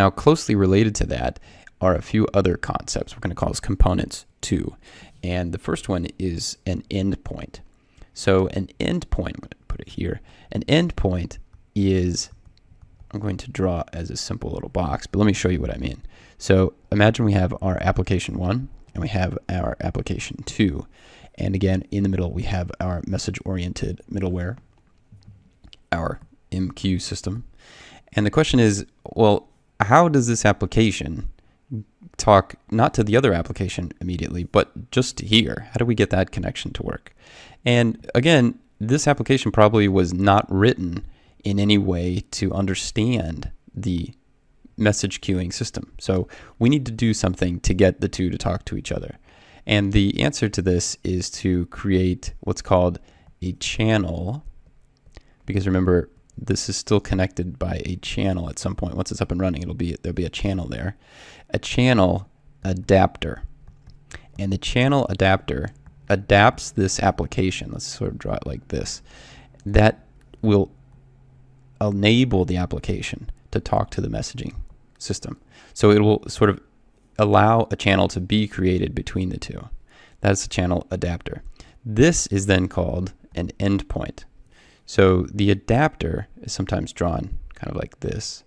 Now, closely related to that are a few other concepts. We're going to call those components too. And the first one is an endpoint. So an endpoint, I'm going to put it here. An endpoint is, I'm going to draw as a simple little box, but let me show you what I mean. So imagine we have our application 1 and we have our application 2. And again, in the middle, we have our message-oriented middleware, our MQ system. And the question is, well, how does this application talk not to the other application immediately, but just to here? How do we get that connection to work? And again, this application probably was not written in any way to understand the message queuing system. So we need to do something to get the two to talk to each other. And the answer to this is to create what's called a channel, because remember, this is still connected by a channel at some point. Once it's up and running, there'll be a channel there. A channel adapter. And the channel adapter adapts this application. Let's sort of draw it like this. That will enable the application to talk to the messaging system. So it will sort of allow a channel to be created between the two. That's the channel adapter. This is then called an endpoint. So the adapter is sometimes drawn kind of like this.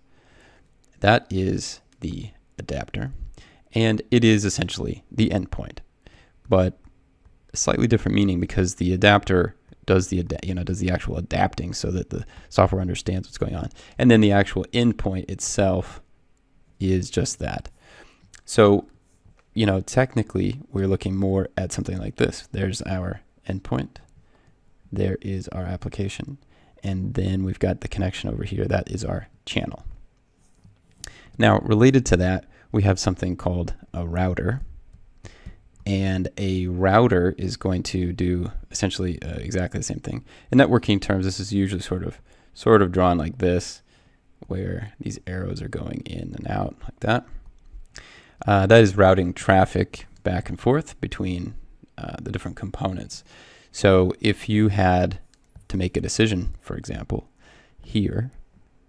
That is the adapter, and it is essentially the endpoint, but a slightly different meaning, because the adapter does the actual adapting so that the software understands what's going on, and then the actual endpoint itself is just that. So, technically we're looking more at something like this. There's our endpoint. There is our application. And then we've got the connection over here. That is our channel. Now, related to that, we have something called a router. And a router is going to do essentially exactly the same thing. In networking terms, this is usually sort of drawn like this, where these arrows are going in and out like that. That is routing traffic back and forth between the different components. So if you had to make a decision, for example, here,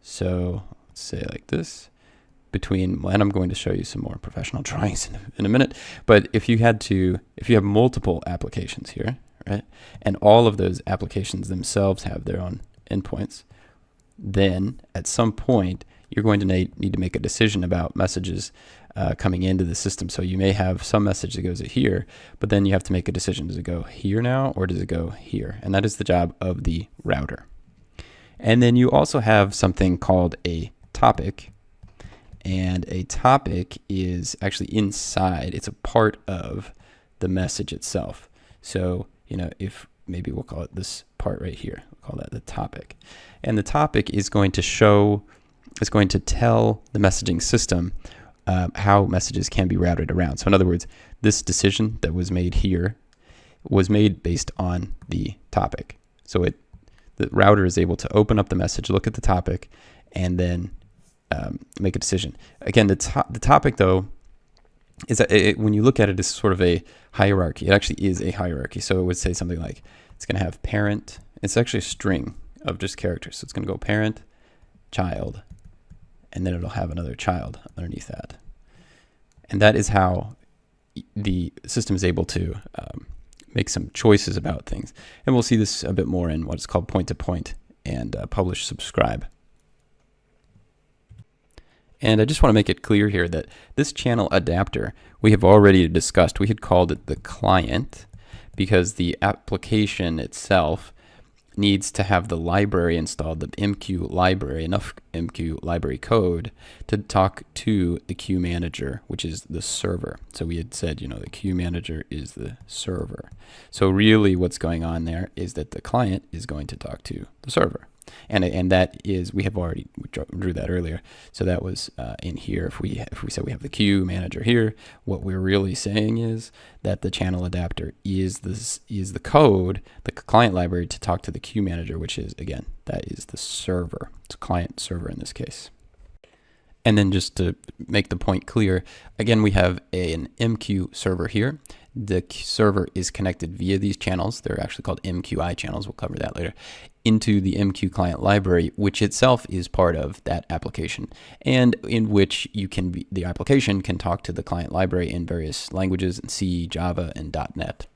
so let's say like this, between, and I'm going to show you some more professional drawings in a minute, but if you have multiple applications here, right, and all of those applications themselves have their own endpoints, then at some point you're going to need to make a decision about messages coming into the system. So you may have some message that goes here, but then you have to make a decision. Does it go here now, or does it go here? And that is the job of the router. And then you also have something called a topic. And a topic is actually inside. It's a part of the message itself. So, if maybe we'll call it this part right here, we'll call that the topic. And the topic is going to tell the messaging system how messages can be routed around. So in other words, this decision that was made here was made based on the topic. So the router is able to open up the message, look at the topic, and then make a decision. Again, the topic, though, is that when you look at it, it's sort of a hierarchy. It actually is a hierarchy. So it would say something like, it's going to have parent. It's actually a string of just characters. So it's going to go parent, child, and then it'll have another child underneath that. And that is how the system is able to make some choices about things. And we'll see this a bit more in what's called point-to-point and publish subscribe. And I just want to make it clear here that this channel adapter we have already discussed. We had called it the client because the application itself needs to have the library installed, the MQ library, enough MQ library code to talk to the queue manager, which is the server. So we had said, the queue manager is the server. So really what's going on there is that the client is going to talk to the server. And that is, we drew that earlier. So that was in here. If we said we have the queue manager here, what we're really saying is that the channel adapter is the code, the client library to talk to the queue manager, which is, again, that is the server. It's a client server in this case. And then just to make the point clear, again, we have an MQ server here. the server is connected via these channels. They're actually called MQI channels. We'll cover that later. Into the MQ client library, which itself is part of that application, and in which the application can talk to the client library in various languages, in C, Java, and .NET.